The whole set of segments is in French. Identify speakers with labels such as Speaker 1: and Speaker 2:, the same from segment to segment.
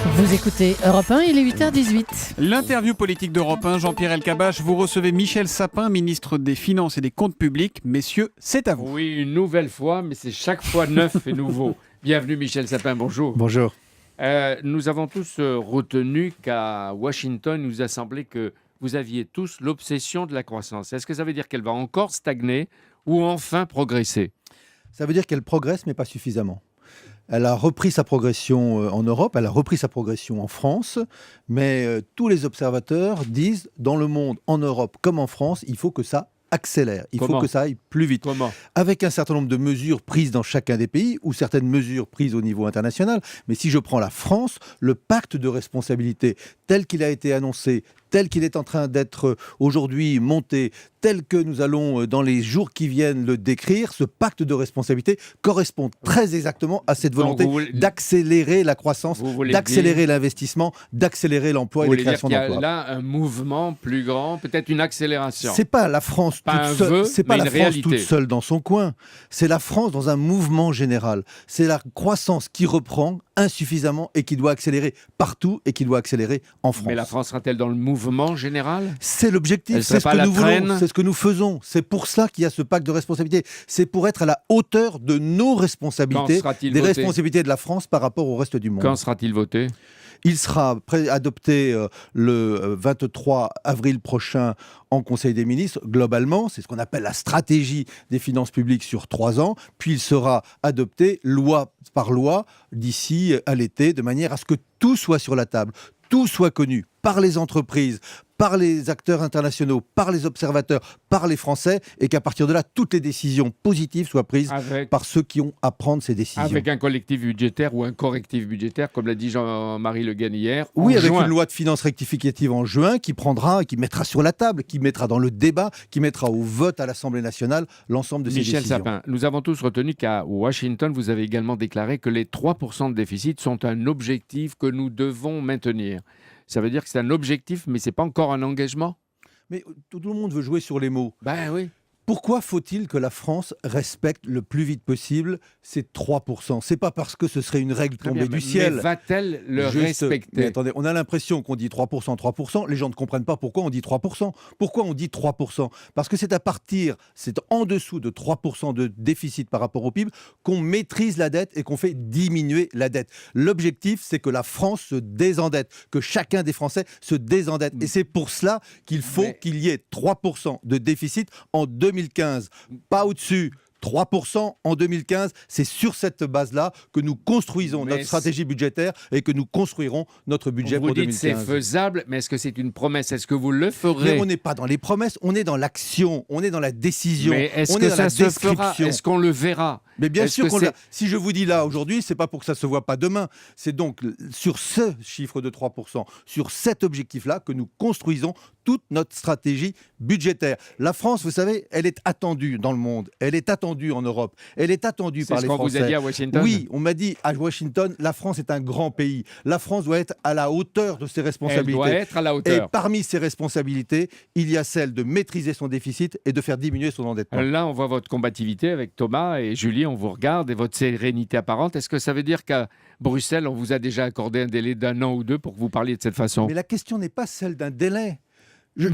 Speaker 1: Vous écoutez Europe 1, il est 8h18.
Speaker 2: L'interview politique d'Europe 1, Jean-Pierre Elkabbach, vous recevez Michel Sapin, ministre des Finances et des Comptes Publics. Messieurs, c'est à vous.
Speaker 3: Oui, une nouvelle fois, mais c'est chaque fois neuf et nouveau. Bienvenue Michel Sapin, bonjour.
Speaker 4: Bonjour.
Speaker 3: Nous avons tous retenu qu'à Washington, il nous a semblé que vous aviez tous l'obsession de la croissance. Est-ce que ça veut dire qu'elle va encore stagner ou enfin progresser ?
Speaker 4: Ça veut dire qu'elle progresse, mais pas suffisamment. Elle a repris sa progression en Europe, elle a repris sa progression en France, mais tous les observateurs disent, dans le monde, en Europe comme en France, il faut que ça accélère, il faut que ça aille plus vite.
Speaker 3: Comment ?
Speaker 4: Avec un certain nombre de mesures prises dans chacun des pays, ou certaines mesures prises au niveau international. Mais si je prends la France, le pacte de responsabilité tel qu'il a été annoncé, tel qu'il est en train d'être aujourd'hui monté, tel que nous allons, dans les jours qui viennent, le décrire, ce pacte de responsabilité correspond très exactement à cette volonté d'accélérer la croissance, d'accélérer l'investissement, d'accélérer l'emploi et les créations d'emplois.
Speaker 3: Vous voulez dire qu'il y a là un mouvement plus grand, peut-être une accélération ?
Speaker 4: C'est pas la France toute seule, c'est pas la France toute seule dans son coin. C'est la France dans un mouvement général. C'est la croissance qui reprend insuffisamment et qui doit accélérer partout et qui doit accélérer en France.
Speaker 3: Mais la France sera-t-elle dans le mouvement général ?
Speaker 4: C'est l'objectif, c'est ce que nous voulons, c'est ce que nous faisons. C'est pour cela qu'il y a ce pacte de responsabilité. C'est pour être à la hauteur de nos responsabilités, des responsabilités de la France par rapport au reste du monde.
Speaker 3: Quand sera-t-il voté ?
Speaker 4: Il sera adopté le 23 avril prochain en Conseil des ministres. Globalement, c'est ce qu'on appelle la stratégie des finances publiques sur 3 ans. Puis il sera adopté loi par loi d'ici à l'été, de manière à ce que tout soit sur la table, tout soit connu par les entreprises, par les acteurs internationaux, par les observateurs, par les Français, et qu'à partir de là, toutes les décisions positives soient prises par ceux qui ont à prendre ces décisions.
Speaker 3: Avec un collectif budgétaire ou un correctif budgétaire, comme l'a dit Jean-Marie Le Guen hier.
Speaker 4: Oui, avec une loi de finances rectificative en juin qui mettra sur la table, qui mettra dans le débat, qui mettra au vote à l'Assemblée nationale l'ensemble de ces décisions.
Speaker 3: Michel Sapin, nous avons tous retenu qu'à Washington, vous avez également déclaré que les 3% de déficit sont un objectif que nous devons maintenir. Ça veut dire que c'est un objectif, mais ce n'est pas encore un engagement ?
Speaker 4: Mais tout le monde veut jouer sur les mots.
Speaker 3: Ben oui.
Speaker 4: Pourquoi faut-il que la France respecte le plus vite possible ces 3% ? C'est pas parce que ce serait une règle tombée du ciel.
Speaker 3: Mais va-t-elle le respecter ?
Speaker 4: Mais attendez, on a l'impression qu'on dit 3%, 3%. Les gens ne comprennent pas pourquoi on dit 3%. Pourquoi on dit 3% ? Parce que c'est en dessous de 3% de déficit par rapport au PIB qu'on maîtrise la dette et qu'on fait diminuer la dette. L'objectif, c'est que la France se désendette, que chacun des Français se désendette. Et c'est pour cela qu'il faut qu'il y ait 3% de déficit en 2015, pas au-dessus. 3% en 2015, c'est sur cette base-là que nous construisons notre stratégie budgétaire et que nous construirons notre budget pour 2015.
Speaker 3: Vous dites c'est faisable, mais est-ce que c'est une promesse ? Est-ce que vous le ferez ?
Speaker 4: Mais on n'est pas dans les promesses, on est dans l'action, on est dans la décision,
Speaker 3: mais est-ce
Speaker 4: on
Speaker 3: que
Speaker 4: est dans
Speaker 3: ça
Speaker 4: la
Speaker 3: se
Speaker 4: description.
Speaker 3: fera ? Est-ce qu'on le verra ?
Speaker 4: Mais bien sûr qu'on le verra. Si je vous dis là aujourd'hui, c'est pas pour que ça se voit pas demain. C'est donc sur ce chiffre de 3%, sur cet objectif-là que nous construisons toute notre stratégie budgétaire. La France, vous savez, elle est attendue dans le monde, elle est attendue en Europe, elle est attendue par les Français.
Speaker 3: C'est ce qu'on vous a dit à Washington ?
Speaker 4: Oui, on m'a dit à Washington, la France est un grand pays. La France doit être à la hauteur de ses responsabilités.
Speaker 3: Elle doit être à la hauteur.
Speaker 4: Et parmi ses responsabilités, il y a celle de maîtriser son déficit et de faire diminuer son endettement.
Speaker 3: Là, on voit votre combativité avec Thomas et Julie, on vous regarde, et votre sérénité apparente. Est-ce que ça veut dire qu'à Bruxelles, on vous a déjà accordé un délai d'1 an ou 2 pour que vous parliez de cette façon ?
Speaker 4: Mais la question n'est pas celle d'un délai. Je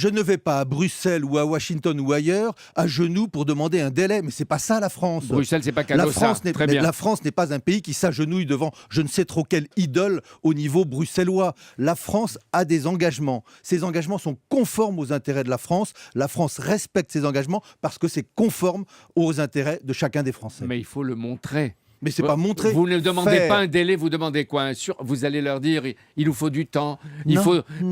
Speaker 4: ne vais pas à Bruxelles ou à Washington ou ailleurs à genoux pour demander un délai, mais c'est pas ça la France.
Speaker 3: Bruxelles, c'est pas cadeau ça. Très bien.
Speaker 4: La France n'est pas un pays qui s'agenouille devant je ne sais trop quelle idole au niveau bruxellois. La France a des engagements. Ces engagements sont conformes aux intérêts de la France. La France respecte ses engagements parce que c'est conforme aux intérêts de chacun des Français.
Speaker 3: Mais il faut le montrer.
Speaker 4: Mais c'est pas montrer.
Speaker 3: Vous ne demandez pas un délai, vous demandez quoi ? Vous allez leur dire, il nous faut du temps,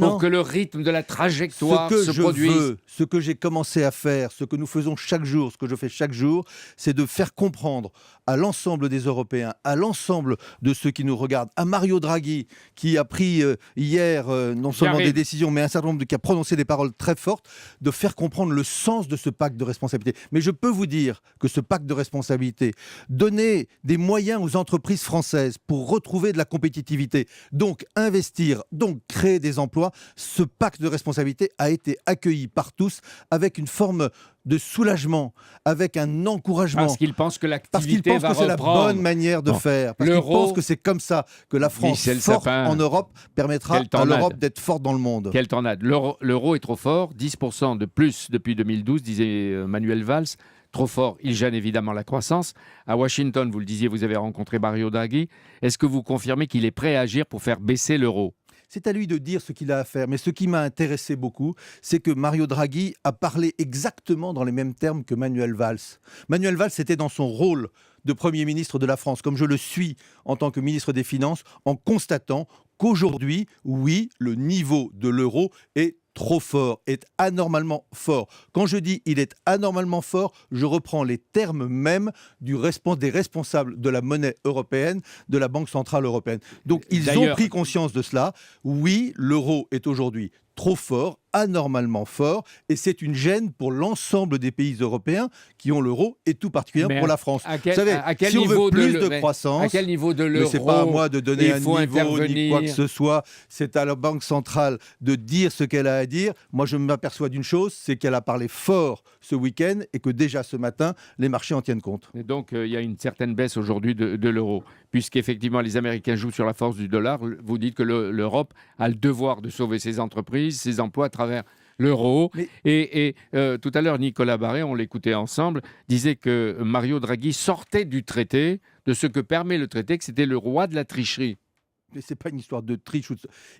Speaker 3: pour que le rythme de la trajectoire se produise.
Speaker 4: Ce que j'ai commencé à faire, ce que nous faisons chaque jour, ce que je fais chaque jour, c'est de faire comprendre à l'ensemble des Européens, à l'ensemble de ceux qui nous regardent, à Mario Draghi, qui a pris hier non seulement des décisions, mais un certain nombre qui a prononcé des paroles très fortes, de faire comprendre le sens de ce pacte de responsabilité. Mais je peux vous dire que ce pacte de responsabilité, donner des moyens aux entreprises françaises pour retrouver de la compétitivité, donc investir, donc créer des emplois. Ce pacte de responsabilité a été accueilli par tous avec une forme de soulagement, avec un encouragement.
Speaker 3: Parce qu'ils pensent que
Speaker 4: Parce qu'ils
Speaker 3: l'activité
Speaker 4: pensent
Speaker 3: va
Speaker 4: que c'est la
Speaker 3: reprendre.
Speaker 4: bonne manière de
Speaker 3: Bon.
Speaker 4: faire. Parce qu'ils
Speaker 3: L'euro,
Speaker 4: pensent que c'est comme ça que la France
Speaker 3: Michel
Speaker 4: forte
Speaker 3: Sapin,
Speaker 4: en Europe permettra
Speaker 3: quelle
Speaker 4: à
Speaker 3: tornade.
Speaker 4: l'Europe d'être forte dans le monde.
Speaker 3: Quelle tornade. L'euro est trop fort, 10% de plus depuis 2012, disait Manuel Valls. Trop fort, il gêne évidemment la croissance. À Washington, vous le disiez, vous avez rencontré Mario Draghi. Est-ce que vous confirmez qu'il est prêt à agir pour faire baisser l'euro ?
Speaker 4: C'est à lui de dire ce qu'il a à faire. Mais ce qui m'a intéressé beaucoup, c'est que Mario Draghi a parlé exactement dans les mêmes termes que Manuel Valls. Manuel Valls était dans son rôle de Premier ministre de la France, comme je le suis en tant que ministre des Finances, en constatant qu'aujourd'hui, oui, le niveau de l'euro est trop fort, est anormalement fort. Quand je dis il est anormalement fort, je reprends les termes mêmes des responsables de la monnaie européenne, de la Banque centrale européenne. Donc ils ont
Speaker 3: D'ailleurs-
Speaker 4: pris conscience de cela. Oui, l'euro est aujourd'hui trop fort, anormalement fort, et c'est une gêne pour l'ensemble des pays européens qui ont l'euro, et tout particulièrement
Speaker 3: Mais
Speaker 4: pour la France.
Speaker 3: À quel,
Speaker 4: Vous savez,
Speaker 3: à quel
Speaker 4: si on
Speaker 3: niveau
Speaker 4: veut plus
Speaker 3: de,
Speaker 4: de
Speaker 3: mais
Speaker 4: croissance,
Speaker 3: à quel niveau de
Speaker 4: mais
Speaker 3: l'euro
Speaker 4: c'est pas à moi de donner
Speaker 3: il
Speaker 4: un
Speaker 3: faut
Speaker 4: niveau ni quoi que
Speaker 3: intervenir.
Speaker 4: ce soit. C'est à la Banque centrale de dire ce qu'elle a à dire. Moi, je m'aperçois d'une chose, c'est qu'elle a parlé fort ce week-end et que déjà ce matin, les marchés en tiennent compte.
Speaker 3: Et donc, il y a une certaine baisse aujourd'hui de l'euro, puisqu'effectivement, les Américains jouent sur la force du dollar. Vous dites que l'Europe a le devoir de sauver ses entreprises, ses emplois à travers l'euro.
Speaker 4: Mais-
Speaker 3: Et tout à l'heure, Nicolas Barré, on l'écoutait ensemble, disait que Mario Draghi sortait du traité, de ce que permet le traité, que c'était le roi de la tricherie.
Speaker 4: Mais ce n'est pas une histoire de triche.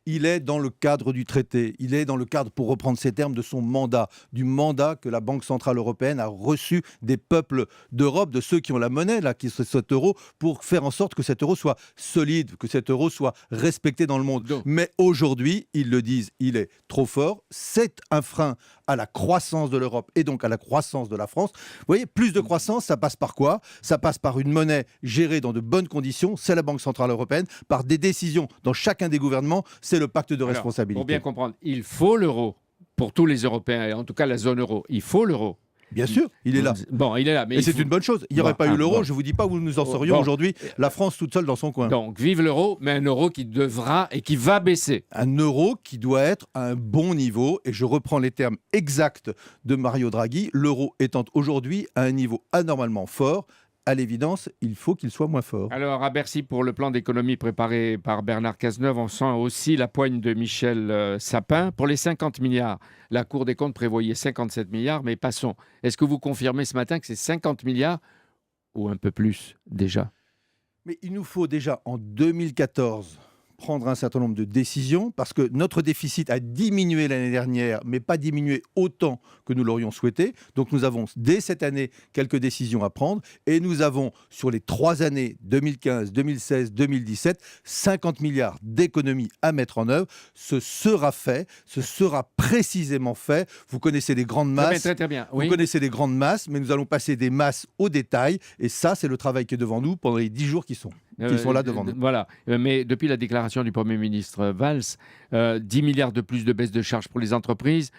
Speaker 4: Il est dans le cadre du traité. Il est dans le cadre, pour reprendre ces termes, de son mandat, du mandat que la Banque centrale européenne a reçu des peuples d'Europe, de ceux qui ont la monnaie, là, qui sont cet euro, pour faire en sorte que cet euro soit solide, que cet euro soit respecté dans le monde.
Speaker 3: Donc-
Speaker 4: Mais aujourd'hui, ils le disent, il est trop fort. C'est un frein à la croissance de l'Europe et donc à la croissance de la France. Vous voyez, plus de croissance, ça passe par quoi ? Ça passe par une monnaie gérée dans de bonnes conditions, c'est la Banque centrale européenne, par des décisions dans chacun des gouvernements, c'est le pacte de
Speaker 3: Alors,
Speaker 4: responsabilité.
Speaker 3: pour bien comprendre, il faut l'euro pour tous les Européens, et en tout cas la zone euro. Il faut l'euro.
Speaker 4: Bien sûr, il est là.
Speaker 3: Bon, il est là. Mais
Speaker 4: Et
Speaker 3: il
Speaker 4: c'est
Speaker 3: faut-
Speaker 4: une bonne chose. Il n'y aurait
Speaker 3: Bon,
Speaker 4: pas eu l'euro,
Speaker 3: bon.
Speaker 4: je ne vous dis pas où nous en serions
Speaker 3: Bon.
Speaker 4: aujourd'hui, la France toute seule dans son coin.
Speaker 3: Donc, vive l'euro, mais un euro qui devra et qui va baisser.
Speaker 4: Un euro qui doit être à un bon niveau, et je reprends les termes exacts de Mario Draghi, l'euro étant aujourd'hui à un niveau anormalement fort. À l'évidence, il faut qu'il soit moins fort.
Speaker 3: Alors, à Bercy, pour le plan d'économie préparé par Bernard Cazeneuve, on sent aussi la poigne de Michel Sapin. Pour les 50 milliards, la Cour des comptes prévoyait 57 milliards, mais passons. Est-ce que vous confirmez ce matin que c'est 50 milliards ou un peu plus déjà ?
Speaker 4: Mais il nous faut déjà en 2014 prendre un certain nombre de décisions parce que notre déficit a diminué l'année dernière, mais pas diminué autant que nous l'aurions souhaité. Donc nous avons dès cette année quelques décisions à prendre et nous avons sur les 3 années 2015, 2016, 2017 50 milliards d'économies à mettre en œuvre. Ce sera fait, ce sera précisément fait. Vous connaissez les grandes masses.
Speaker 3: Très bien.
Speaker 4: Vous
Speaker 3: Oui.
Speaker 4: connaissez les grandes masses, mais nous allons passer des masses au détail. Et ça, c'est le travail qui est devant nous pendant les 10 jours qui sont là devant nous.
Speaker 3: Voilà. Mais depuis la déclaration du Premier ministre Valls, 10 milliards de plus de baisse de charges pour les entreprises,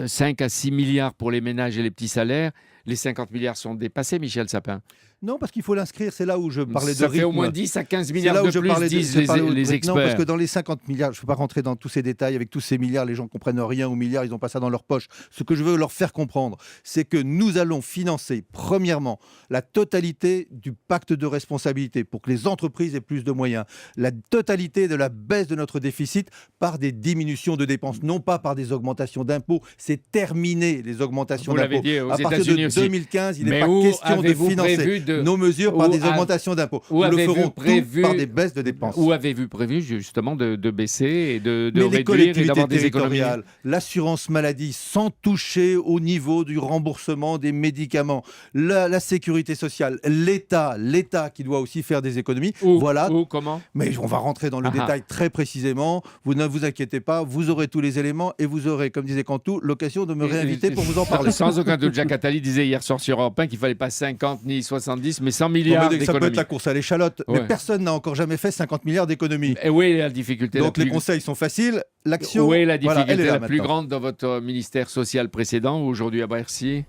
Speaker 3: 5 à 6 milliards pour les ménages et les petits salaires. Les 50 milliards sont dépassés, Michel Sapin.
Speaker 4: Non, parce qu'il faut l'inscrire. C'est là où je parlais de
Speaker 3: Ça
Speaker 4: rythme.
Speaker 3: fait au moins 10 à 15
Speaker 4: C'est
Speaker 3: milliards
Speaker 4: là où
Speaker 3: de
Speaker 4: je
Speaker 3: plus,
Speaker 4: parlais
Speaker 3: disent
Speaker 4: je parlais
Speaker 3: les
Speaker 4: Non,
Speaker 3: experts.
Speaker 4: parce que dans les 50 milliards, je ne peux pas rentrer dans tous ces détails. Avec tous ces milliards, les gens ne comprennent rien aux milliards, ils n'ont pas ça dans leur poche. Ce que je veux leur faire comprendre, c'est que nous allons financer, premièrement, la totalité du pacte de responsabilité pour que les entreprises aient plus de moyens. La totalité de la baisse de notre déficit par des diminutions de dépenses, non pas par des augmentations d'impôts. C'est terminé, les augmentations
Speaker 3: Vous l'avez
Speaker 4: d'impôts.
Speaker 3: dit aux
Speaker 4: À partir
Speaker 3: États-Unis
Speaker 4: de
Speaker 3: aussi.
Speaker 4: 2015, il n'est
Speaker 3: Mais
Speaker 4: pas
Speaker 3: où
Speaker 4: question de
Speaker 3: avez-vous
Speaker 4: financer
Speaker 3: prévu de-
Speaker 4: nos mesures par
Speaker 3: où
Speaker 4: des
Speaker 3: a-
Speaker 4: augmentations d'impôts.
Speaker 3: où
Speaker 4: Nous le
Speaker 3: avez-vous
Speaker 4: ferons
Speaker 3: prévu-
Speaker 4: tout par des baisses de dépenses.
Speaker 3: Où avez-vous prévu justement de baisser et de
Speaker 4: Mais les
Speaker 3: réduire et
Speaker 4: collectivités
Speaker 3: d'avoir des économies?
Speaker 4: territoriales, l'assurance maladie, sans toucher au niveau du remboursement des médicaments, la sécurité sociale, l'État qui doit aussi faire des économies. Voilà.
Speaker 3: Comment?
Speaker 4: Mais on va rentrer dans le
Speaker 3: Ah ah.
Speaker 4: détail très précisément. Vous ne vous inquiétez pas, vous aurez tous les éléments et vous aurez, comme disait Cantou, l'occasion de me réinviter pour vous en parler.
Speaker 3: Sans aucun doute, Jacques Attali disait hier soir sur Europe 1 qu'il ne fallait pas 50 ni 70, mais 100
Speaker 4: Non,
Speaker 3: milliards
Speaker 4: mais ça peut être
Speaker 3: d'économies.
Speaker 4: la course à l'échalote,
Speaker 3: Ouais.
Speaker 4: mais personne n'a encore jamais fait 50 milliards d'économies.
Speaker 3: Et où est la difficulté
Speaker 4: Donc
Speaker 3: la
Speaker 4: les
Speaker 3: plus...
Speaker 4: conseils sont faciles, l'action,
Speaker 3: Où est la
Speaker 4: voilà,
Speaker 3: difficulté
Speaker 4: elle est là
Speaker 3: la plus
Speaker 4: maintenant.
Speaker 3: grande dans votre ministère social précédent ou aujourd'hui à Bercy?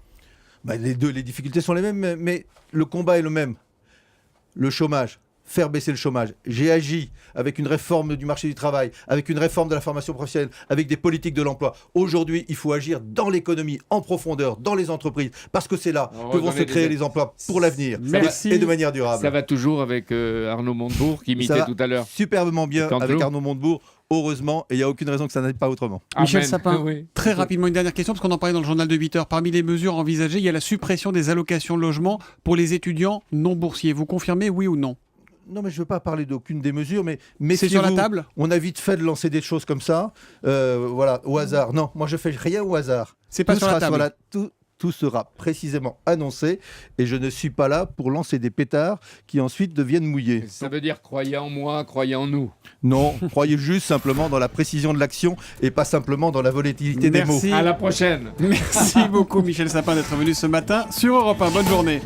Speaker 4: Les difficultés sont les mêmes, mais le combat est le même. le chômage, faire baisser le chômage. J'ai agi avec une réforme du marché du travail, avec une réforme de la formation professionnelle, avec des politiques de l'emploi. Aujourd'hui, il faut agir dans l'économie, en profondeur, dans les entreprises, parce que c'est là que vont se créer les emplois pour l'avenir
Speaker 2: Merci.
Speaker 4: et de manière durable.
Speaker 3: Ça va toujours avec Arnaud Montebourg qui
Speaker 4: Ça
Speaker 3: imitait
Speaker 4: va
Speaker 3: tout à l'heure.
Speaker 4: superbement bien
Speaker 3: Canteloup.
Speaker 4: avec Arnaud Montebourg, heureusement, et il n'y a aucune raison que ça n'aille pas autrement.
Speaker 2: Michel
Speaker 3: Amen.
Speaker 2: Sapin.
Speaker 3: Oui.
Speaker 2: Très rapidement, une dernière question, parce qu'on en parlait dans le journal de 8 heures. Parmi les mesures envisagées, il y a la suppression des allocations de logement pour les étudiants non boursiers. Vous confirmez, oui ou non?
Speaker 4: Non, mais je ne veux pas parler d'aucune des mesures, mais
Speaker 2: C'est sur la
Speaker 4: méfiez-vous.
Speaker 2: table?
Speaker 4: On a vite fait de lancer des choses comme ça, voilà, au hasard. Non, moi je fais rien au hasard.
Speaker 2: C'est pas
Speaker 4: Tout
Speaker 2: sur la
Speaker 4: sera
Speaker 2: table.
Speaker 4: tout sera précisément annoncé, et je ne suis pas là pour lancer des pétards qui ensuite deviennent mouillés.
Speaker 3: Ça veut dire croyez en moi, croyez en nous.
Speaker 4: Non, croyez juste simplement dans la précision de l'action et pas simplement dans la volatilité des mots.
Speaker 2: Merci.
Speaker 3: À la prochaine.
Speaker 2: Merci beaucoup Michel Sapin d'être venu ce matin sur Europe 1. Bonne journée.